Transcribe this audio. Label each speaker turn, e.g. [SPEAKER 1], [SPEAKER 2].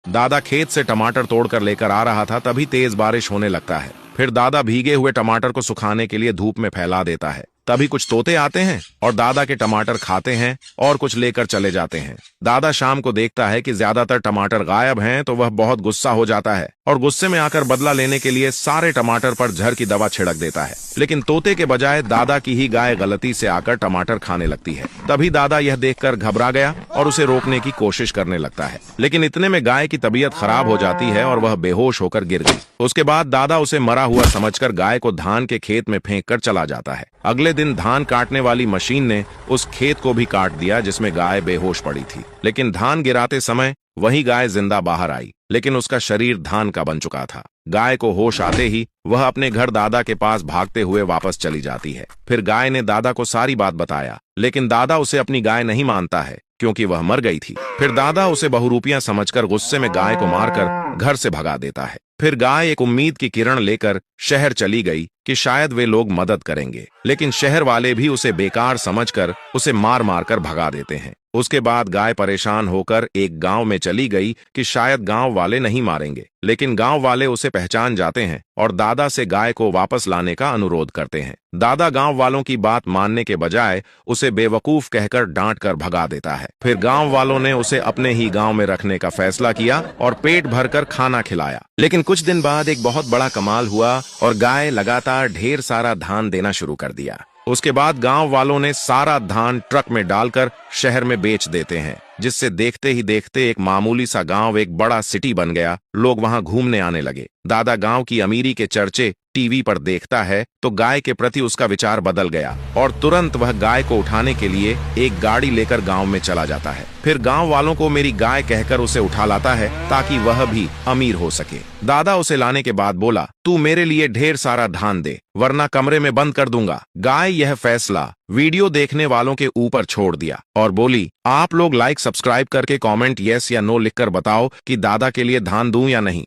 [SPEAKER 1] दादा खेत से टमाटर तोड़कर लेकर आ रहा था, तभी तेज बारिश होने लगता है। फिर दादा भीगे हुए टमाटर को सुखाने के लिए धूप में फैला देता है। तभी कुछ तोते आते हैं और दादा के टमाटर खाते हैं और कुछ लेकर चले जाते हैं। दादा शाम को देखता है कि ज्यादातर टमाटर गायब हैं, तो वह बहुत गुस्सा हो जाता है और गुस्से में आकर बदला लेने के लिए सारे टमाटर पर जहर की दवा छिड़क देता है। लेकिन तोते के बजाय दादा की ही गाय गलती से आकर टमाटर खाने लगती है। तभी दादा यह देखकर घबरा गया और उसे रोकने की कोशिश करने लगता है, लेकिन इतने में गाय की तबीयत खराब हो जाती है और वह बेहोश होकर गिर गई। उसके बाद दादा उसे मरा हुआ समझकर गाय को धान के खेत में फेंक कर चला जाता है। अगले दिन धान काटने वाली मशीन ने उस खेत को भी काट दिया जिसमें गाय बेहोश पड़ी थी। लेकिन धान गिराते समय वही गाय जिंदा बाहर आई, लेकिन उसका शरीर धान का बन चुका था। गाय को होश आते ही वह अपने घर दादा के पास भागते हुए वापस चली जाती है। फिर गाय ने दादा को सारी बात बताया, लेकिन दादा उसे अपनी गाय नहीं मानता है क्योंकि वह मर गई थी। फिर दादा उसे बहुरूपियां समझकर गुस्से में गाय को मारकर घर से भगा देता है। फिर गाय एक उम्मीद की किरण लेकर शहर चली गई कि शायद वे लोग मदद करेंगे, लेकिन शहर वाले भी उसे बेकार समझकर उसे मार मार कर भगा देते हैं। उसके बाद गाय परेशान होकर एक गांव में चली गई कि शायद गांव वाले नहीं मारेंगे, लेकिन गांव वाले उसे पहचान जाते हैं और दादा से गाय को वापस लाने का अनुरोध करते हैं। दादा गांव वालों की बात मानने के बजाय उसे बेवकूफ कहकर डांट कर भगा देता है। फिर गांव वालों ने उसे अपने ही गांव में रखने का फैसला किया और पेट भरकर खाना खिलाया। लेकिन कुछ दिन बाद एक बहुत बड़ा कमाल हुआ और गाय लगातार ढेर सारा धान देना शुरू कर दिया। उसके बाद गांव वालों ने सारा धान ट्रक में डालकर शहर में बेच देते हैं, जिससे देखते ही देखते एक मामूली सा गांव एक बड़ा सिटी बन गया। लोग वहां घूमने आने लगे। दादा गांव की अमीरी के चर्चे टीवी पर देखता है तो गाय के प्रति उसका विचार बदल गया और तुरंत वह गाय को उठाने के लिए एक गाड़ी लेकर गांव में चला जाता है। फिर गांव वालों को मेरी गाय कहकर उसे उठा लाता है ताकि वह भी अमीर हो सके। दादा उसे लाने के बाद बोला, तू मेरे लिए ढेर सारा धान दे वरना कमरे में बंद कर दूंगा। गाय यह फैसला वीडियो देखने वालों के ऊपर छोड़ दिया और बोली, आप लोग लाइक सब्सक्राइब करके कमेंट यस या नो लिखकर बताओ कि दादा के लिए धान दूं या नहीं।